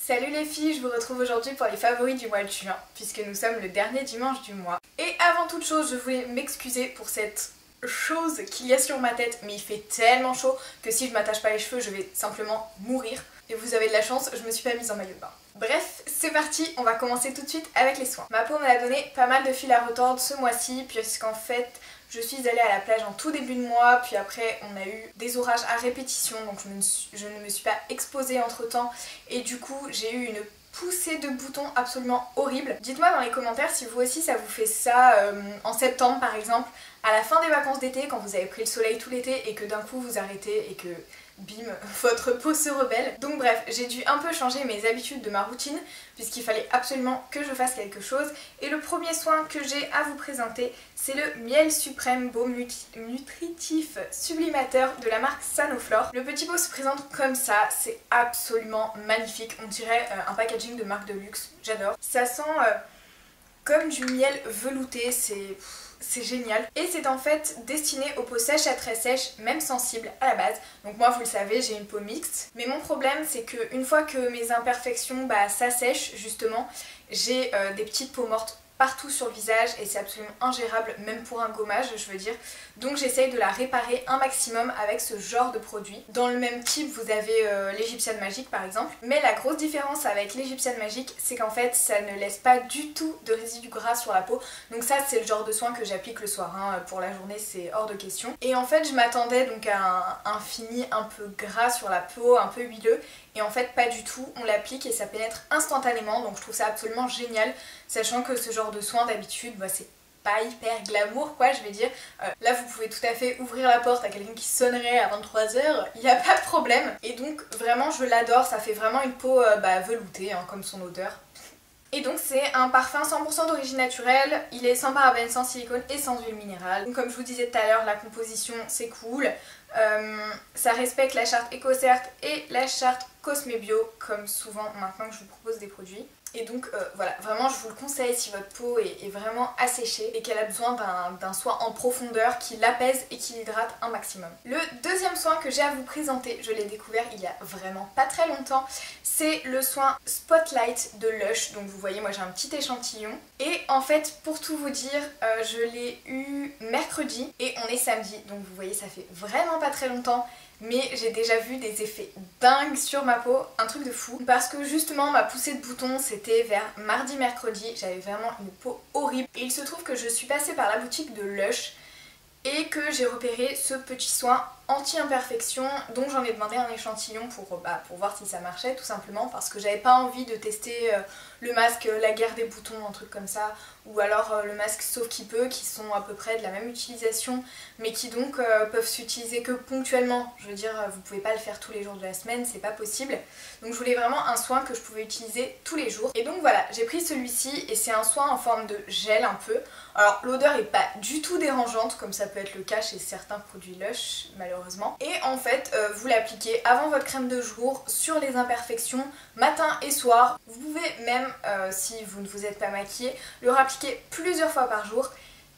Salut les filles, je vous retrouve aujourd'hui pour les favoris du mois de juin, puisque nous sommes le dernier dimanche du mois. Et avant toute chose, je voulais m'excuser pour cette chose qu'il y a sur ma tête, mais il fait tellement chaud que si je m'attache pas les cheveux, je vais simplement mourir. Et vous avez de la chance, je me suis pas mise en maillot de bain. Bref, c'est parti, on va commencer tout de suite avec les soins. Ma peau m'a donné pas mal de fil à retordre ce mois-ci, puisqu'en fait, je suis allée à la plage en tout début de mois, puis après on a eu des orages à répétition, donc je ne me suis pas exposée entre temps, et du coup j'ai eu une poussée de boutons absolument horrible. Dites-moi dans les commentaires si vous aussi ça vous fait ça en septembre par exemple, à la fin des vacances d'été, quand vous avez pris le soleil tout l'été et que d'un coup vous arrêtez et que bim, votre peau se rebelle. Donc bref, j'ai dû un peu changer mes habitudes de ma routine puisqu'il fallait absolument que je fasse quelque chose. Et le premier soin que j'ai à vous présenter, c'est le Miel Suprême Baume Nutritif Sublimateur de la marque Sanoflore. Le petit pot se présente comme ça, c'est absolument magnifique. On dirait un packaging de marque de luxe, j'adore. Ça sent comme du miel velouté, c'est génial. Et c'est en fait destiné aux peaux sèches à très sèches, même sensibles à la base. Donc moi vous le savez, j'ai une peau mixte. Mais mon problème c'est que une fois que mes imperfections s'assèchent justement, j'ai des petites peaux mortes partout sur le visage et c'est absolument ingérable, même pour un gommage je veux dire. Donc j'essaye de la réparer un maximum avec ce genre de produit. Dans le même type vous avez l'Égyptienne Magique par exemple. Mais la grosse différence avec l'Égyptienne Magique, c'est qu'en fait ça ne laisse pas du tout de résidus gras sur la peau. Donc ça c'est le genre de soin que j'applique le soir, hein. Pour la journée c'est hors de question. Et en fait je m'attendais donc à un fini un peu gras sur la peau, un peu huileux. Et en fait pas du tout, on l'applique et ça pénètre instantanément, donc je trouve ça absolument génial, sachant que ce genre de soin d'habitude c'est pas hyper glamour quoi je vais dire. Là vous pouvez tout à fait ouvrir la porte à quelqu'un qui sonnerait à 23h, il n'y a pas de problème. Et donc vraiment je l'adore, ça fait vraiment une peau veloutée hein, comme son odeur. Et donc c'est un parfum 100% d'origine naturelle, il est sans parabènes, sans silicone et sans huile minérale. Donc comme je vous disais tout à l'heure, la composition c'est cool, ça respecte la charte EcoCert et la charte Cosmebio comme souvent maintenant que je vous propose des produits. Et donc voilà, vraiment je vous le conseille si votre peau est vraiment asséchée et qu'elle a besoin d'un soin en profondeur qui l'apaise et qui l'hydrate un maximum. Le deuxième soin que j'ai à vous présenter, je l'ai découvert il y a vraiment pas très longtemps, c'est le soin Spotlight de Lush. Donc vous voyez, moi j'ai un petit échantillon. Et en fait, pour tout vous dire, je l'ai eu mercredi et on est samedi. Donc vous voyez, ça fait vraiment pas très longtemps. Mais j'ai déjà vu des effets dingues sur ma peau, un truc de fou. Parce que justement ma poussée de boutons c'était vers mardi-mercredi, j'avais vraiment une peau horrible. Et il se trouve que je suis passée par la boutique de Lush et que j'ai repéré ce petit soin anti-imperfection, donc j'en ai demandé un échantillon pour voir si ça marchait tout simplement, parce que j'avais pas envie de tester le masque La Guerre des boutons, un truc comme ça, ou alors le masque Sauf qui peut, qui sont à peu près de la même utilisation mais qui donc peuvent s'utiliser que ponctuellement. Je veux dire, vous pouvez pas le faire tous les jours de la semaine, c'est pas possible. Donc je voulais vraiment un soin que je pouvais utiliser tous les jours. Et donc voilà, j'ai pris celui-ci et c'est un soin en forme de gel un peu. Alors l'odeur est pas du tout dérangeante comme ça peut être le cas chez certains produits Lush malheureusement. Et en fait vous l'appliquez avant votre crème de jour sur les imperfections matin et soir. Vous pouvez même si vous ne vous êtes pas maquillé le réappliquer plusieurs fois par jour.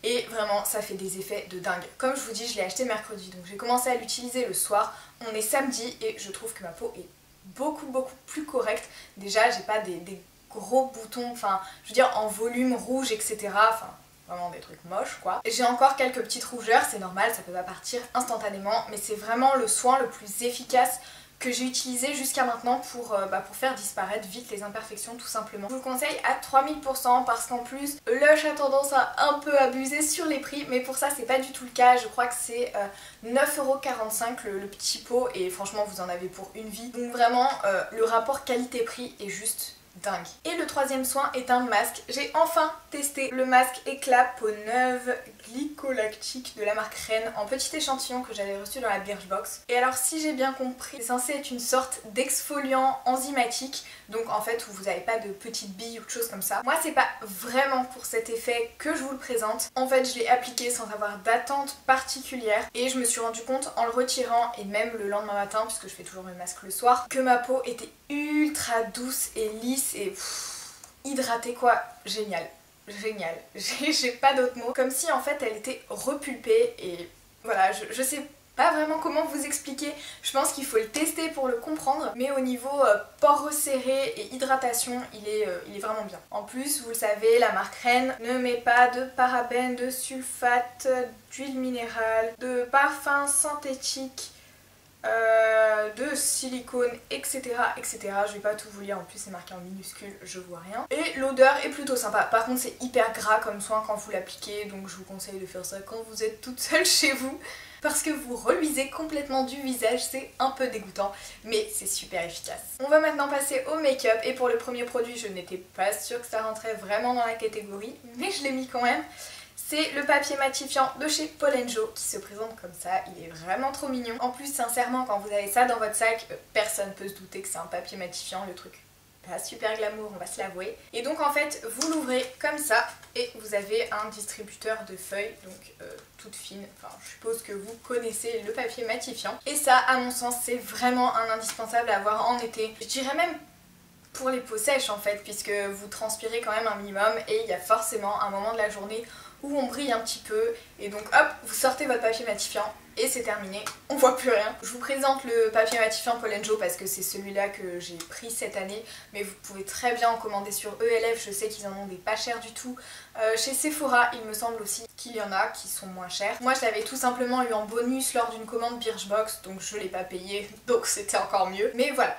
Et vraiment ça fait des effets de dingue. Comme je vous dis, je l'ai acheté mercredi, donc j'ai commencé à l'utiliser le soir. On est samedi et je trouve que ma peau est beaucoup plus correcte. Déjà j'ai pas des gros boutons, enfin je veux dire en volume rouge etc. Enfin vraiment des trucs moches quoi. J'ai encore quelques petites rougeurs, c'est normal, ça peut pas partir instantanément. Mais c'est vraiment le soin le plus efficace que j'ai utilisé jusqu'à maintenant pour faire disparaître vite les imperfections tout simplement. Je vous le conseille à 3000% parce qu'en plus Lush a tendance à un peu abuser sur les prix, mais pour ça c'est pas du tout le cas. Je crois que c'est 9,45€ le petit pot et franchement vous en avez pour une vie. Donc vraiment le rapport qualité-prix est juste dingue. Et le troisième soin est un masque. J'ai enfin testé le masque Éclat peau neuve glycolactique de la marque Rennes en petit échantillon que j'avais reçu dans la Birchbox. Et alors si j'ai bien compris, c'est censé être une sorte d'exfoliant enzymatique, donc en fait où vous n'avez pas de petites billes ou de choses comme ça. Moi c'est pas vraiment pour cet effet que je vous le présente. En fait je l'ai appliqué sans avoir d'attente particulière et je me suis rendu compte en le retirant et même le lendemain matin, puisque je fais toujours mes masques le soir, que ma peau était ultra douce et lisse et hydratée quoi, génial. J'ai pas d'autres mots. Comme si en fait elle était repulpée et voilà, je sais pas vraiment comment vous expliquer, je pense qu'il faut le tester pour le comprendre, mais au niveau pores resserrés et hydratation, il est vraiment bien. En plus, vous le savez, la marque Ren ne met pas de parabènes, de sulfate, d'huile minérale, de parfum synthétique, de silicone, etc. etc. Je vais pas tout vous lire, en plus c'est marqué en minuscule, je vois rien. Et l'odeur est plutôt sympa. Par contre c'est hyper gras comme soin quand vous l'appliquez, donc je vous conseille de faire ça quand vous êtes toute seule chez vous, parce que vous reluisez complètement du visage, c'est un peu dégoûtant, mais c'est super efficace. On va maintenant passer au make-up, et pour le premier produit, je n'étais pas sûre que ça rentrait vraiment dans la catégorie, mais je l'ai mis quand même. C'est le papier matifiant de chez Paul & Joe qui se présente comme ça, il est vraiment trop mignon. En plus, sincèrement, quand vous avez ça dans votre sac, personne peut se douter que c'est un papier matifiant, le truc pas super glamour, on va se l'avouer. Et donc en fait, vous l'ouvrez comme ça et vous avez un distributeur de feuilles, donc toute fine. Enfin, je suppose que vous connaissez le papier matifiant. Et ça, à mon sens, c'est vraiment un indispensable à avoir en été. Je dirais même pour les peaux sèches en fait, puisque vous transpirez quand même un minimum et il y a forcément un moment de la journée où on brille un petit peu et donc hop, vous sortez votre papier matifiant et c'est terminé, on voit plus rien. Je vous présente le papier matifiant Paul & Joe parce que c'est celui-là que j'ai pris cette année, mais vous pouvez très bien en commander sur ELF, je sais qu'ils en ont des pas chers du tout. Chez Sephora, il me semble aussi qu'il y en a qui sont moins chers. Moi je l'avais tout simplement eu en bonus lors d'une commande Birchbox, donc je l'ai pas payé, donc c'était encore mieux. Mais voilà,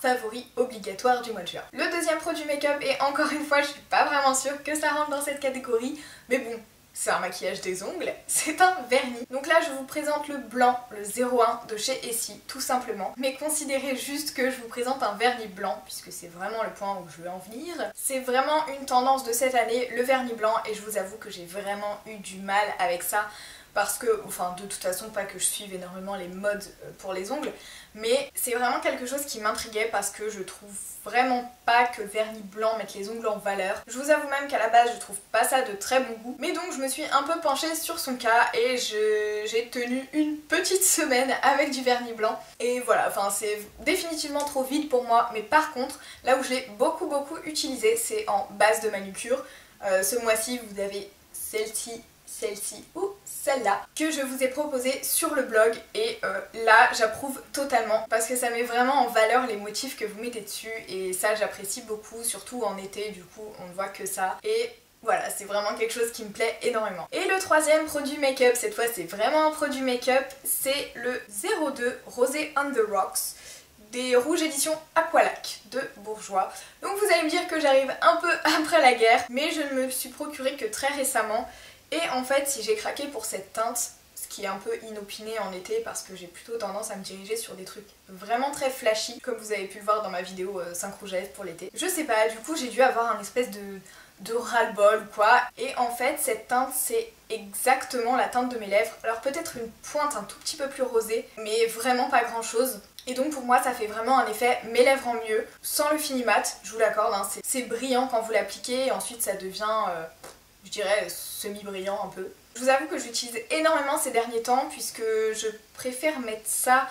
favori obligatoire du mois de juin. Le deuxième produit make-up, et encore une fois je suis pas vraiment sûre que ça rentre dans cette catégorie, mais bon, c'est un maquillage des ongles, c'est un vernis. Donc là je vous présente le blanc, le 01 de chez Essie, tout simplement. Mais considérez juste que je vous présente un vernis blanc, puisque c'est vraiment le point où je veux en venir. C'est vraiment une tendance de cette année, le vernis blanc, et je vous avoue que j'ai vraiment eu du mal avec ça. Parce que, enfin de toute façon pas que je suive énormément les modes pour les ongles, mais c'est vraiment quelque chose qui m'intriguait parce que je trouve vraiment pas que le vernis blanc mette les ongles en valeur. Je vous avoue même qu'à la base je trouve pas ça de très bon goût, mais donc je me suis un peu penchée sur son cas et j'ai tenu une petite semaine avec du vernis blanc. Et voilà, enfin c'est définitivement trop vide pour moi, mais par contre là où je l'ai beaucoup utilisé c'est en base de manucure. Ce mois-ci vous avez celle-ci ou celle-là que je vous ai proposé sur le blog et là j'approuve totalement parce que ça met vraiment en valeur les motifs que vous mettez dessus et ça j'apprécie beaucoup, surtout en été, du coup on ne voit que ça et voilà, c'est vraiment quelque chose qui me plaît énormément. Et le troisième produit make-up, cette fois c'est vraiment un produit make-up, c'est le 02 Rosé on the Rocks des rouges éditions Aqualac de Bourjois. Donc vous allez me dire que j'arrive un peu après la guerre, mais je ne me suis procuré que très récemment. Et en fait, si j'ai craqué pour cette teinte, ce qui est un peu inopiné en été parce que j'ai plutôt tendance à me diriger sur des trucs vraiment très flashy, comme vous avez pu le voir dans ma vidéo 5 rouges à lèvres pour l'été. Je sais pas, du coup j'ai dû avoir un espèce de ras-le-bol ou quoi. Et en fait, cette teinte, c'est exactement la teinte de mes lèvres. Alors peut-être une pointe un tout petit peu plus rosée, mais vraiment pas grand chose. Et donc pour moi ça fait vraiment un effet mes lèvres en mieux, sans le fini mat, je vous l'accorde, hein, c'est brillant quand vous l'appliquez et ensuite ça devient... je dirais semi-brillant un peu. Je vous avoue que j'utilise énormément ces derniers temps puisque je préfère mettre ça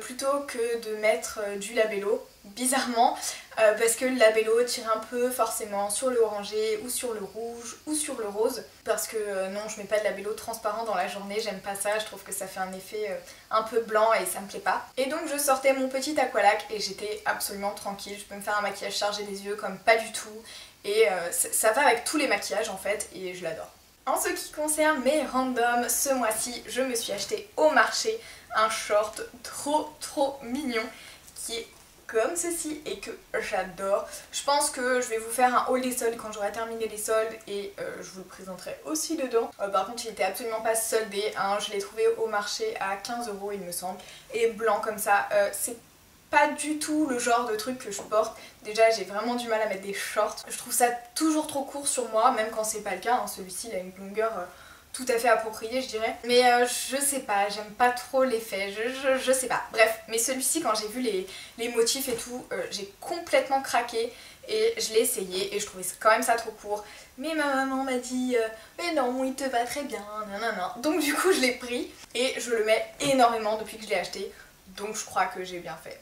plutôt que de mettre du labello, bizarrement, parce que le labello tire un peu forcément sur le orangé ou sur le rouge ou sur le rose, parce que non, je mets pas de labello transparent dans la journée, j'aime pas ça, je trouve que ça fait un effet un peu blanc et ça me plaît pas. Et donc je sortais mon petit Aqualac et j'étais absolument tranquille, je peux me faire un maquillage chargé des yeux comme pas du tout, et ça va avec tous les maquillages en fait et je l'adore. En ce qui concerne mes randoms, ce mois-ci je me suis acheté au marché un short trop mignon qui est comme ceci et que j'adore. Je pense que je vais vous faire un haul des soldes quand j'aurai terminé les soldes et je vous le présenterai aussi dedans. Par contre il était absolument pas soldé, hein. Je l'ai trouvé au marché à 15 € il me semble, et blanc comme ça, c'est pas du tout le genre de truc que je porte. Déjà j'ai vraiment du mal à mettre des shorts, je trouve ça toujours trop court sur moi, même quand c'est pas le cas, hein. Celui-ci il a une longueur tout à fait appropriée je dirais, mais je sais pas, j'aime pas trop l'effet, je sais pas. Bref, mais celui-ci quand j'ai vu les motifs et tout, j'ai complètement craqué et je l'ai essayé et je trouvais quand même ça trop court. Mais ma maman m'a dit mais non il te va très bien, nanana. Donc du coup je l'ai pris et je le mets énormément depuis que je l'ai acheté, donc je crois que j'ai bien fait.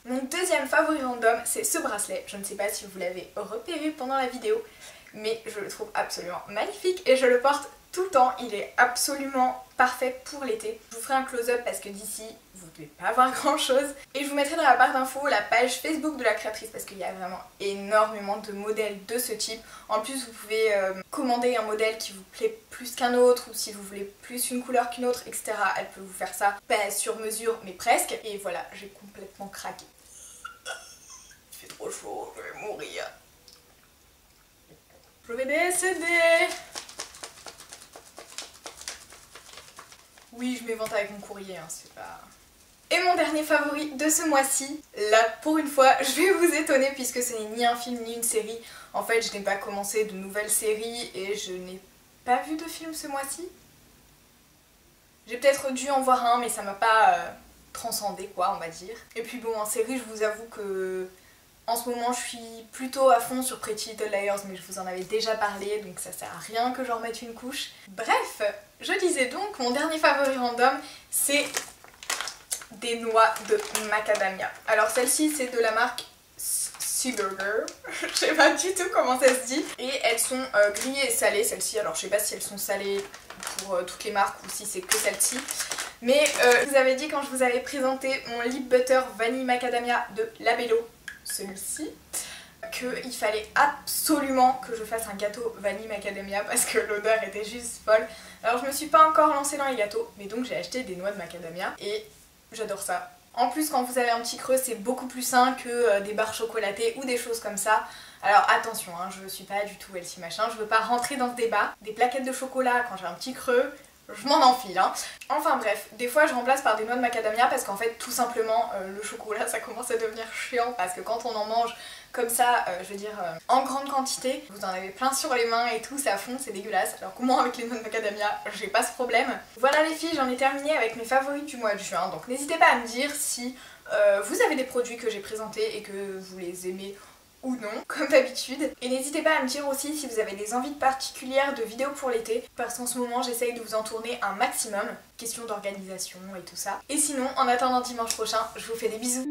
Mon deuxième favori random, c'est ce bracelet. Je ne sais pas si vous l'avez repéré pendant la vidéo, mais je le trouve absolument magnifique et je le porte tout le temps, il est absolument parfait pour l'été. Je vous ferai un close-up parce que d'ici, vous ne devez pas voir grand chose. Et je vous mettrai dans la barre d'infos la page Facebook de la créatrice parce qu'il y a vraiment énormément de modèles de ce type. En plus, vous pouvez commander un modèle qui vous plaît plus qu'un autre ou si vous voulez plus une couleur qu'une autre, etc. Elle peut vous faire ça, pas sur mesure, mais presque. Et voilà, j'ai complètement craqué. Il fait trop chaud, je vais mourir. Je vais décéder. Oui, je m'évente avec mon courrier, hein, c'est pas... Et mon dernier favori de ce mois-ci, là pour une fois, je vais vous étonner puisque ce n'est ni un film ni une série. En fait, je n'ai pas commencé de nouvelles séries et je n'ai pas vu de film ce mois-ci. J'ai peut-être dû en voir un, mais ça m'a pas transcendé quoi, on va dire. Et puis bon, en série, je vous avoue que... En ce moment, je suis plutôt à fond sur Pretty Little Liars, mais je vous en avais déjà parlé, donc ça sert à rien que j'en remette une couche. Bref, je disais donc, mon dernier favori random, c'est des noix de macadamia. Alors celle-ci, c'est de la marque Seaburger, je sais pas du tout comment ça se dit. Et elles sont grillées et salées, celles-ci. Alors je sais pas si elles sont salées pour toutes les marques ou si c'est que celle-ci. Mais je vous avais dit quand je vous avais présenté mon Lip Butter Vanille Macadamia de Labello, celui-ci, qu'il fallait absolument que je fasse un gâteau vanille macadamia parce que l'odeur était juste folle. Alors je me suis pas encore lancée dans les gâteaux, mais donc j'ai acheté des noix de macadamia et j'adore ça. En plus, quand vous avez un petit creux, c'est beaucoup plus sain que des barres chocolatées ou des choses comme ça. Alors attention, hein, je suis pas du tout healthy machin, je veux pas rentrer dans ce débat. Des plaquettes de chocolat quand j'ai un petit creux, je m'en enfile, hein. Enfin bref, des fois je remplace par des noix de macadamia parce qu'en fait tout simplement le chocolat ça commence à devenir chiant parce que quand on en mange comme ça, je veux dire en grande quantité, vous en avez plein sur les mains et tout, ça fond, c'est dégueulasse. Alors que moi avec les noix de macadamia, j'ai pas ce problème. Voilà les filles, j'en ai terminé avec mes favoris du mois de juin, donc n'hésitez pas à me dire si vous avez des produits que j'ai présentés et que vous les aimez ou non, comme d'habitude. Et n'hésitez pas à me dire aussi si vous avez des envies particulières de vidéos pour l'été, parce qu'en ce moment j'essaye de vous en tourner un maximum, question d'organisation et tout ça. Et sinon, en attendant dimanche prochain, je vous fais des bisous.